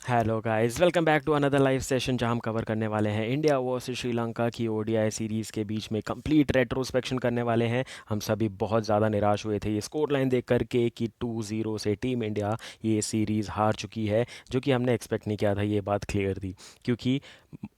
Hello guys, welcome back to another live session जहां हम cover करने वाले हैं इंडिया वर्सेस श्रीलंका की ओडीआई सीरीज़ के बीच में कंप्लीट रेट्रोस्पेक्शन करने वाले हैं। हम सभी बहुत ज़्यादा निराश हुए थे ये स्कोर लाइन देख करके कि 2-0 से टीम इंडिया ये सीरीज़ हार चुकी है, जो कि हमने एक्सपेक्ट नहीं किया था। ये बात क्लियर थी क्योंकि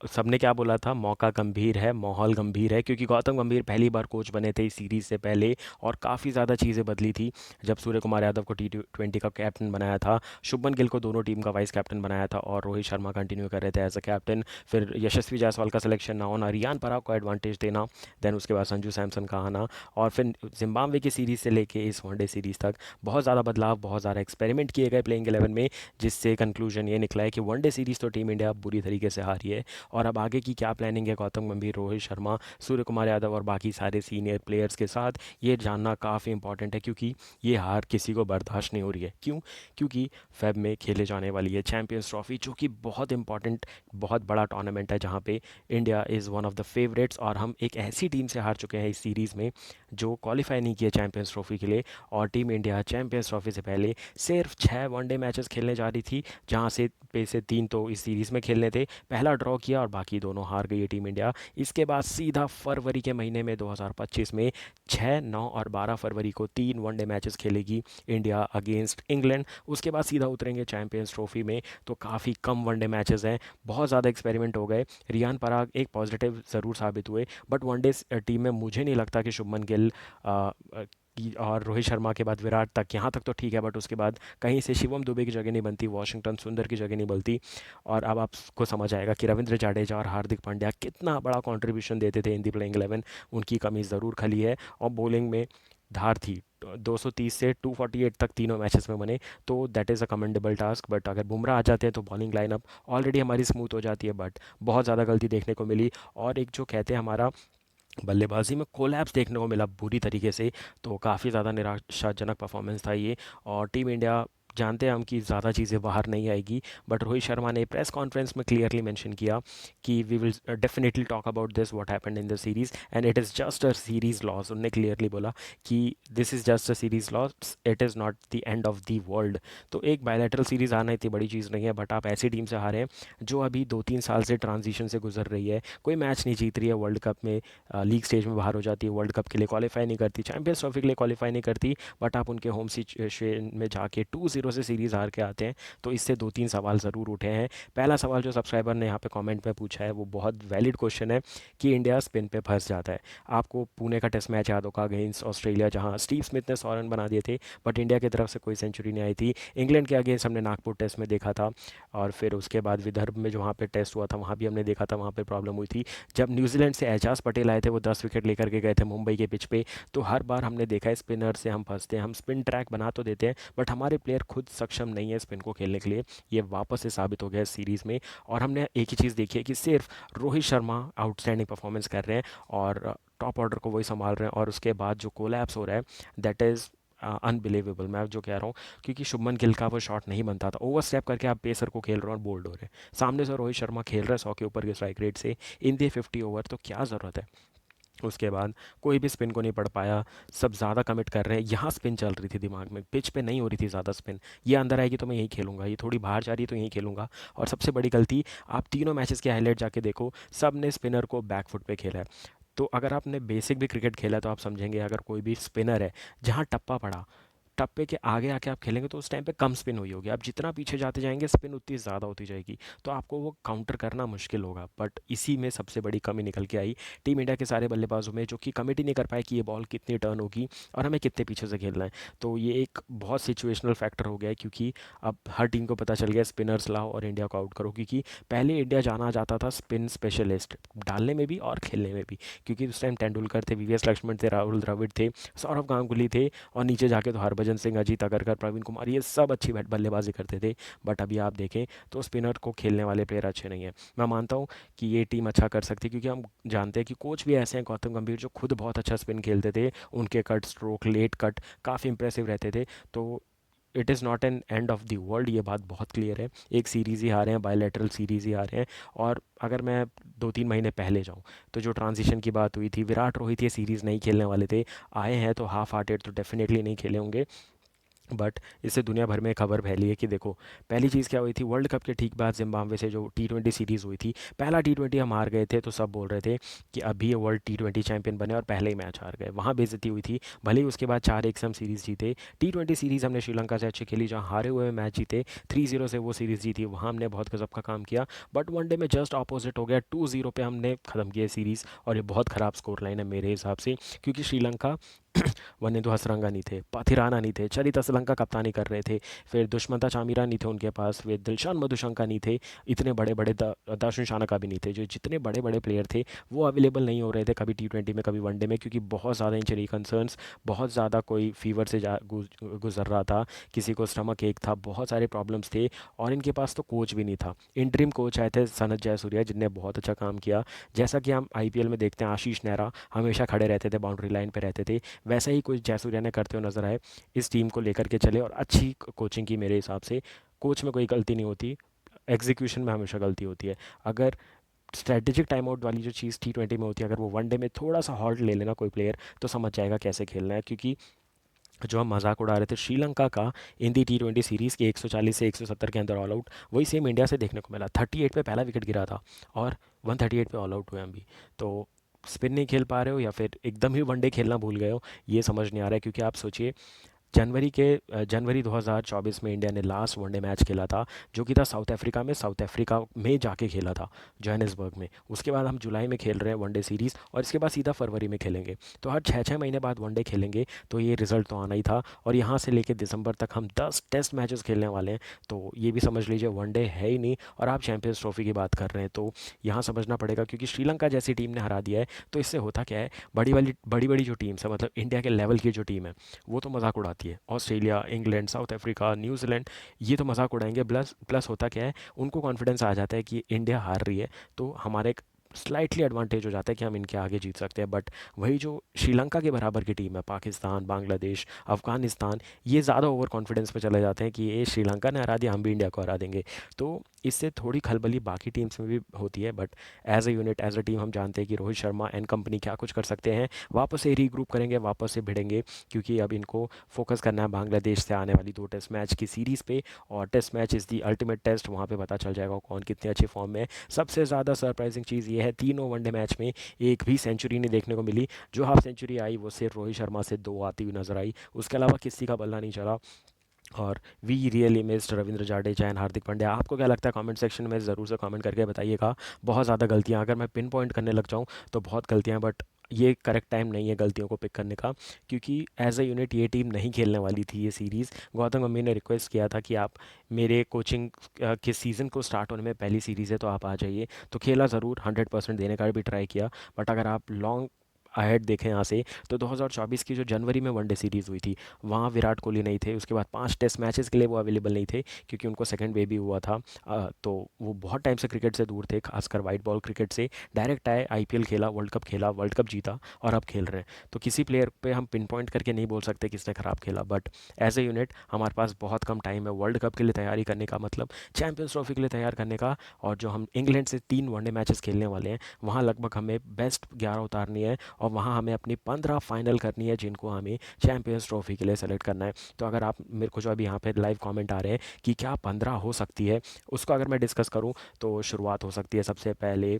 सबने क्या बोला था, मौका गंभीर है, माहौल गंभीर है, क्योंकि गौतम गंभीर पहली बार कोच बने थे इस सीरीज़ से पहले और काफ़ी ज़्यादा चीज़ें बदली थी। जब सूर्य कुमार यादव को T20 का कैप्टन बनाया था, शुभमन गिल को दोनों टीम का वाइस कैप्टन बनाया था और रोहित शर्मा कंटिन्यू कर रहे थे एज अ कैप्टन। फिर यशस्वी जायसवाल का सिलेक्शन ना होना, रियान पराग को एडवांटेज देना, देन उसके बाद संजू सैमसन का आना, और फिर जिम्बाब्वे की सीरीज़ से लेके इस वनडे सीरीज़ तक बहुत ज़्यादा बदलाव, बहुत ज़्यादा एक्सपेरिमेंट किए गए प्लेइंग 11 में, जिससे कंक्लूजन ये निकला है कि वनडे सीरीज़ तो टीम इंडिया बुरी तरीके से हारी है। और अब आगे की क्या प्लानिंग है गौतम गंभीर, रोहित शर्मा, सूर्य कुमार यादव और बाकी सारे सीनियर प्लेयर्स के साथ, ये जानना काफ़ी इंपॉर्टेंट है, क्योंकि ये हार किसी को बर्दाश्त नहीं हो रही है। क्यों? क्योंकि फेब में खेले जाने वाली है चैंपियंस ट्रॉफी, जो कि बहुत इंपॉर्टेंट, बहुत बड़ा टूर्नामेंट है, जहाँ पे India is one of the favourites, और हम एक ऐसी टीम से हार चुके हैं इस सीरीज़ में जो क्वालिफाई नहीं किया चैंपियंस ट्रॉफी के लिए। और टीम इंडिया चैंपियंस ट्रॉफी से पहले सिर्फ 6 वनडे मैचेस खेलने जा रही थी, जहाँ से 3 तो इस सीरीज़ में खेलने थे। पहला ड्रॉ किया और बाकी दोनों हार गई है टीम इंडिया। इसके बाद सीधा फरवरी के महीने में 2025 में 6, 9 और 12 फरवरी को 3 वनडे मैचेस खेलेगी इंडिया अगेंस्ट इंग्लैंड। उसके बाद सीधा उतरेंगे चैंपियंस ट्रॉफी में। तो काफ़ी कम वनडे मैचेस हैं, बहुत ज़्यादा एक्सपेरिमेंट हो गए। रियान पराग एक पॉजिटिव ज़रूर साबित हुए, बट वनडे टीम में मुझे नहीं लगता कि शुभमन गिल और रोहित शर्मा के बाद विराट तक, यहाँ तक तो ठीक है, बट उसके बाद कहीं से शिवम दुबे की जगह नहीं बनती, वॉशिंगटन सुंदर की जगह नहीं बनती। और अब आपको समझ आएगा कि रविंद्र जाडेजा और हार्दिक पांड्या कितना बड़ा कंट्रीब्यूशन देते थे इन दी प्लेइंग 11। उनकी कमी ज़रूर खली है। और बॉलिंग में धार थी, 230 से 248 तक तीनों मैचेस में बने, तो that is a commendable task. But अगर बुमराह आ जाते हैं तो बॉलिंग लाइनअप ऑलरेडी हमारी स्मूथ हो जाती है, बट बहुत ज़्यादा गलती देखने को मिली। और एक जो कहते हैं हमारा बल्लेबाजी में कोलैप्स देखने को मिला बुरी तरीके से, तो काफ़ी ज़्यादा निराशाजनक परफॉर्मेंस था ये। और टीम इंडिया, जानते हैं हम कि ज़्यादा चीज़ें बाहर नहीं आएगी, बट रोहित शर्मा ने प्रेस कॉन्फ्रेंस में क्लियरली मेंशन किया कि we will definitely talk about this what happened in the series and it is just a series loss. उन्होंने क्लियरली बोला कि this is just a series loss, it is not the end of the world. तो एक bilateral series आना इतनी बड़ी चीज़ नहीं है, बट आप ऐसी टीम से हारे हैं जो अभी 2-3 साल से ट्रांजिशन से गुजर रही है, कोई मैच नहीं जीत रही है, वर्ल्ड कप में लीग स्टेज में बाहर हो जाती है, वर्ल्ड कप के लिए क्वालिफाई नहीं करती, चैंपियंस ट्रॉफी के लिए क्वालिफाई नहीं करती, बट आप उनके होम सिचुएशन में जाके 2-0 से सीरीज़ हार के आते हैं। तो इससे 2-3 सवाल ज़रूर उठे हैं। पहला सवाल जो सब्सक्राइबर ने यहाँ पे कमेंट में पूछा है वो बहुत वैलिड क्वेश्चन है कि इंडिया स्पिन पे फंस जाता है। आपको पुणे का टेस्ट मैच याद होगा अगेंस्ट ऑस्ट्रेलिया, जहाँ स्टीव स्मिथ ने 100 रन बना दिए थे, बट इंडिया की तरफ से कोई सेंचुरी नहीं आई थी। इंग्लैंड के अगेंस्ट हमने नागपुर टेस्ट में देखा था, और फिर उसके बाद विदर्भ में जो वहाँ पे टेस्ट हुआ था वहाँ भी हमने देखा था, वहाँ पे प्रॉब्लम हुई थी। जब न्यूजीलैंड से एजाज पटेल आए थे, वो 10 विकेट लेकर के गए थे मुंबई के पिच पे। तो हर बार हमने देखा है स्पिनर से हम फंसते हैं, हम स्पिन ट्रैक बना तो देते हैं, बट हमारे प्लेयर खुद सक्षम नहीं है स्पिन को खेलने के लिए। ये वापस से साबित हो गया इस सीरीज़ में। और हमने एक ही चीज़ देखी है कि सिर्फ रोहित शर्मा आउटस्टैंडिंग परफॉर्मेंस कर रहे हैं और टॉप ऑर्डर को वही संभाल रहे हैं, और उसके बाद जो कोलैप्स हो रहा है, दैट इज़ अनबिलीवेबल। मैं जो कह रहा हूँ, क्योंकि शुभमन गिल का वो शॉट नहीं बनता था, ओवर स्टेप करके आप पेसर को खेल रहे हो और बोल्ड हो रहे हैं, सामने से रोहित शर्मा खेल रहा है 100 के ऊपर के स्ट्राइक रेट से इन दी 50 ओवर, तो क्या ज़रूरत है। उसके बाद कोई भी स्पिन को नहीं पढ़ पाया, सब ज़्यादा कमिट कर रहे हैं। यहाँ स्पिन चल रही थी दिमाग में, पिच पे नहीं हो रही थी ज़्यादा स्पिन। ये अंदर आएगी तो मैं यहीं खेलूंगा, ये थोड़ी बाहर जा रही है तो यहीं खेलूंगा। और सबसे बड़ी गलती, आप तीनों मैचेस के हाईलाइट जाके देखो, सब ने स्पिनर को बैकफुट पे खेला है। तो अगर आपने बेसिक भी क्रिकेट खेला है तो आप समझेंगे, अगर कोई भी स्पिनर है जहाँ टप्पा पड़ा, टप्पे के आगे आके आप खेलेंगे तो उस टाइम पे कम स्पिन हुई होगी, आप जितना पीछे जाते जाएंगे स्पिन उतनी ज़्यादा होती जाएगी, तो आपको वो काउंटर करना मुश्किल होगा। बट इसी में सबसे बड़ी कमी निकल के आई टीम इंडिया के सारे बल्लेबाजों में, जो कि कमिटी नहीं कर पाए कि ये बॉल कितनी टर्न होगी और हमें कितने पीछे से खेलना है। तो ये एक बहुत सिचुएशनल फैक्टर हो गया है, क्योंकि अब हर टीम को पता चल गया स्पिनर्स लाओ और इंडिया को आउट करो। क्योंकि पहले इंडिया जाना जाता था स्पिन स्पेशलिस्ट डालने में भी और खेलने में भी, क्योंकि उस टाइम तेंदुलकर थे, वीवीएस लक्ष्मण थे, राहुल द्रविड़ थे, सौरव गांगुली थे, और नीचे जाके तो हरभजन सिंह, अजीत अगरकर, प्रवीण कुमार, ये सब अच्छी बल्लेबाजी करते थे। बट अभी आप देखें तो स्पिनर को खेलने वाले प्लेयर अच्छे नहीं हैं। मैं मानता हूँ कि ये टीम अच्छा कर सकती है, क्योंकि हम जानते हैं कि कोच भी ऐसे हैं, गौतम गंभीर, जो खुद बहुत अच्छा स्पिन खेलते थे, उनके कट, स्ट्रोक, लेट कट काफ़ी इंप्रेसिव रहते थे। तो it is not an and of the world, ये बात बहुत क्लियर है। एक सीरीज़ ही हारे हैं, बायलैटरल सीरीज़ ही हारे हैं। और अगर मैं 2-3 महीने पहले जाऊँ, तो जो ट्रांजिशन की बात हुई थी, विराट रोहित ये सीरीज़ नहीं खेलने वाले थे, आए हैं तो हाफ हार्टेड तो डेफिनेटली नहीं खेले होंगे। बट इससे दुनिया भर में खबर फैली है कि देखो, पहली चीज़ क्या हुई थी, वर्ल्ड कप के ठीक बाद जिम्बाब्वे से जो T20 सीरीज़ हुई थी, पहला T20 हम हार गए थे, तो सब बोल रहे थे कि अभी ये वर्ल्ड T20 चैंपियन बने, और पहले ही मैच हार गए, वहाँ बेइज्जती हुई थी। भले ही उसके बाद 4-1 से हम सीरीज़ जीते। T20 सीरीज़ हमने श्रीलंका से अच्छी खेली, जहाँ हारे हुए मैच जीते, 3-0 से वो सीरीज़ जीती, वहाँ हमने बहुत गजब का काम किया। बट वनडे में जस्ट अपोजिट हो गया, 2-0 पे हमने ख़त्म किया सीरीज़, और ये बहुत ख़राब स्कोर लाइन है मेरे हिसाब से, क्योंकि श्रीलंका वनिंदु हसरंगा नहीं थे, पाथिराना नहीं थे, चरित असलंका कप्तानी कर रहे थे, फिर दुष्मंता चामीरा नहीं थे उनके पास, फिर दिलशान मधुशंका नहीं थे, इतने बड़े बड़े दाशुन शानका भी नहीं थे, जो जितने बड़े बड़े प्लेयर थे वो अवेलेबल नहीं हो रहे थे, कभी T20 में कभी वनडे में, क्योंकि बहुत ज़्यादा इंजरी कंसर्न्स, बहुत ज़्यादा कोई फीवर से गुजर रहा था, किसी को स्टमक एक था, बहुत सारे प्रॉब्लम्स थे, और इनके पास तो कोच भी नहीं था। इंटरिम कोच आए थे सनत जयसूर्या, जिनने बहुत अच्छा काम किया। जैसा कि हम IPL में देखते हैं, आशीष नेहरा हमेशा खड़े रहते थे, बाउंड्री लाइन पे रहते थे, वैसा ही कुछ जयसूर्या ने करते हुए नजर आए, इस टीम को लेकर के चले, और अच्छी कोचिंग की मेरे हिसाब से। कोच में कोई गलती नहीं होती, एग्जीक्यूशन में हमेशा गलती होती है। अगर स्ट्रेटेजिक टाइम आउट वाली जो चीज़ T20 में होती है, अगर वो वनडे में थोड़ा सा हॉल्ट ले लेना कोई प्लेयर, तो समझ जाएगा कैसे खेलना है। क्योंकि जो हम मजाक उड़ा रहे थे श्रीलंका का इन दी T20 सीरीज़ के 140 से 170 के अंदर ऑल आउट, वही सेम इंडिया से देखने को मिला। 38 पे पहला विकेट गिरा था, और 138 पे ऑल आउट हुए हम भी। तो स्पिन नहीं खेल पा रहे हो, या फिर एकदम ही वनडे खेलना भूल गए हो, ये समझ नहीं आ रहा है। क्योंकि आप सोचिए, जनवरी 2024 में इंडिया ने लास्ट वनडे मैच खेला था, जो कि था साउथ अफ्रीका में जाके खेला था, जोहानिसबर्ग में। उसके बाद हम जुलाई में खेल रहे हैं वनडे सीरीज़, और इसके बाद सीधा फरवरी में खेलेंगे। तो हर 6-6 महीने बाद वनडे खेलेंगे, तो ये रिजल्ट तो आना ही था। और यहाँ से लेकर दिसंबर तक हम 10 टेस्ट मैचेस खेलने वाले हैं, तो ये भी समझ लीजिए वनडे है ही नहीं, और आप चैंपियंस ट्रॉफी की बात कर रहे हैं। तो यहाँ समझना पड़ेगा, क्योंकि श्रीलंका जैसी टीम ने हरा दिया है, तो इससे होता क्या है, बड़ी बड़ी जो टीम्स है, मतलब इंडिया के लेवल की जो टीम है, वो तो मजाक उड़ाती है। Australia, England, south Africa, New Zealand, ये तो मजाक उड़ाएंगे। प्लस प्लस होता क्या है, उनको कॉन्फिडेंस आ जाता है कि इंडिया हार रही है, तो हमारे एक स्लाइटली एडवांटेज हो जाता है कि हम इनके आगे जीत सकते हैं। बट वही जो श्रीलंका के बराबर की टीम है, पाकिस्तान, बांग्लादेश, अफगानिस्तान, ये ज़्यादा ओवर कॉन्फिडेंस पे चले जाते हैं कि ये श्रीलंका ने हरा दिया, हम भी इंडिया को हरा देंगे। तो इससे थोड़ी खलबली बाकी टीम्स में भी होती है। But as a unit, as a team, हम जानते हैं कि रोहित शर्मा एंड कंपनी क्या कुछ कर सकते हैं। वापस से रीग्रुप करेंगे, वापस से भिड़ेंगे, क्योंकि अब इनको फोकस करना है बांग्लादेश से आने वाली 2 टेस्ट मैच की सीरीज़ पे। और test match is the ultimate test, वहाँ पे पता चल जाएगा कौन कितने अच्छे फॉर्म में है। सबसे ज़्यादा सरप्राइजिंग चीज़ ये है, तीनों वनडे मैच में एक भी सेंचुरी नहीं देखने को मिली। जो हाफ सेंचुरी आई वो सिर्फ रोहित शर्मा से 2 आती हुई नजर आई, उसके अलावा किसी का बल्ला नहीं चला। और we really missed Ravindra Jadeja and Hardik Pandya. आपको क्या लगता है, कमेंट सेक्शन में ज़रूर से कमेंट करके बताइएगा। बहुत ज़्यादा गलतियाँ, अगर मैं पिन पॉइंट करने लग जाऊँ तो बहुत गलतियाँ, बट ये करेक्ट टाइम नहीं है गलतियों को पिक करने का, क्योंकि एज अ यूनिट ये टीम नहीं खेलने वाली थी ये सीरीज़। गौतम गंभीर ने रिक्वेस्ट किया था कि आप मेरे कोचिंग के सीज़न को स्टार्ट होने में पहली सीरीज़ है, तो आप आ जाइए। तो खेला ज़रूर, 100% देने का भी ट्राई किया। बट अगर आप लॉन्ग अहेड देखें यहाँ से, तो 2024 की जो जनवरी में वनडे सीरीज़ हुई थी, वहाँ विराट कोहली नहीं थे। उसके बाद 5 टेस्ट मैचेस के लिए वो अवेलेबल नहीं थे, क्योंकि उनको सेकंड बेबी हुआ था। तो वो बहुत टाइम से क्रिकेट से दूर थे, खासकर वाइट बॉल क्रिकेट से। डायरेक्ट आए, IPL खेला, वर्ल्ड कप जीता, और अब खेल रहे हैं। तो किसी प्लेयर पे हम पिन पॉइंट करके नहीं बोल सकते किसने ख़राब खेला। बट एज ए यूनिट हमारे पास बहुत कम टाइम है वर्ल्ड कप के लिए तैयारी करने का, मतलब चैंपियंस ट्रॉफी के लिए तैयार करने का। और जो हम इंग्लैंड से 3 वनडे मैचेस खेलने वाले हैं, वहाँ लगभग हमें बेस्ट 11 उतारनी है, और वहाँ हमें अपनी 15 फाइनल करनी है, जिनको हमें चैंपियंस ट्रॉफी के लिए सेलेक्ट करना है। तो अगर आप मेरे को, जो अभी यहाँ पे लाइव कमेंट आ रहे हैं कि क्या 15 हो सकती है, उसको अगर मैं डिस्कस करूँ, तो शुरुआत हो सकती है सबसे पहले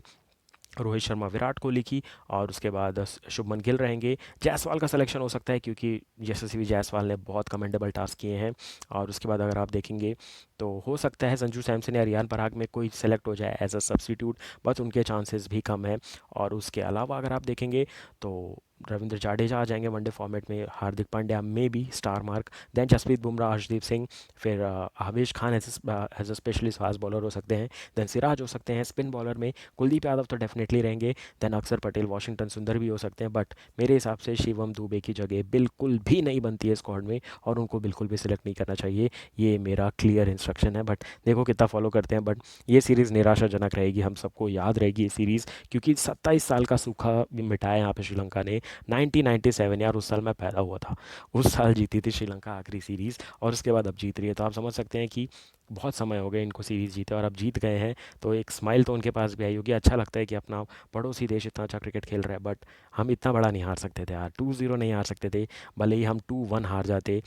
रोहित शर्मा, विराट कोहली की, और उसके बाद शुभमन गिल रहेंगे। जायसवाल का सिलेक्शन हो सकता है, क्योंकि यशस्वी जायसवाल ने बहुत कमेंडेबल टास्क किए हैं। और उसके बाद अगर आप देखेंगे, तो हो सकता है संजू सैमसन या रियान पराग में कोई सेलेक्ट हो जाए एज अ सब्स्टिट्यूट, बट उनके चांसेस भी कम हैं। और उसके अलावा अगर आप देखेंगे, तो रविंद्र जाडेजा आ जाएंगे वनडे फॉर्मेट में, हार्दिक पांड्या में भी star mark, then Jasprit Bumrah, Harshdeep Singh, फिर Avesh Khan as a specialist fast bowler हो सकते हैं, देन सिराज हो सकते हैं। स्पिन बॉलर में कुलदीप यादव तो डेफिनेटली रहेंगे, देन अक्षर पटेल, वाशिंगटन सुंदर भी हो सकते हैं। बट मेरे हिसाब से शिवम दुबे की जगह बिल्कुल भी नहीं बनती है स्क्वाड में, और उनको बिल्कुल भी सिलेक्ट नहीं करना चाहिए। ये मेरा क्लियर इंस्ट्रक्शन है। बट देखो कितना फॉलो करते हैं। बट ये सीरीज़ निराशाजनक रहेगी, हम सबको याद रहेगी ये सीरीज़, क्योंकि 27 साल का सूखा मिटाया यहाँ पे श्रीलंका ने। 1997, यार उस साल मैं पैदा हुआ था, उस साल जीती थी श्रीलंका आखिरी सीरीज़, और उसके बाद अब जीत रही है। तो आप समझ सकते हैं कि बहुत समय हो गया इनको सीरीज़ जीते, और अब जीत गए हैं, तो एक स्माइल तो उनके पास भी आई होगी। अच्छा लगता है कि अपना पड़ोसी देश इतना अच्छा क्रिकेट खेल रहा है। बट हम इतना बड़ा नहीं हार सकते थे यार, 2-0 नहीं हार सकते थे, भले ही हम 2-1 हार जाते।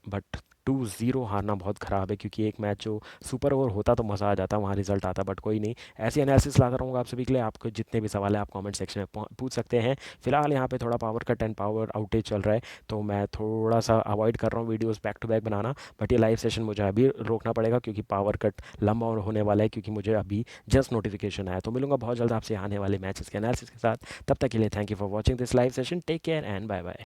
बट 2-0 हारना बहुत ख़राब है, क्योंकि एक मैच जो सुपर ओवर होता तो मज़ा आ जाता, वहाँ रिजल्ट आता, बट कोई नहीं। ऐसी एनालिसिस लाता रहूँगा आप सभी के लिए। आपको जितने भी सवाल है आप कमेंट सेक्शन में पूछ सकते हैं। फिलहाल यहाँ पे थोड़ा power cut and power outage चल रहा है, तो मैं थोड़ा सा अवॉइड कर रहा हूँ वीडियोस बैक टू बैक बनाना। बट ये लाइव सेशन मुझे अभी रोकना पड़ेगा, क्योंकि पावर कट लंबा होने वाला है, क्योंकि मुझे अभी जस्ट नोटिफिकेशन आया। तो मिलूंगा बहुत जल्द आपसे आने वाले मैचेस के एनालिसिस के साथ। तब तक के लिए thank you for watching this live session. Take care and bye bye.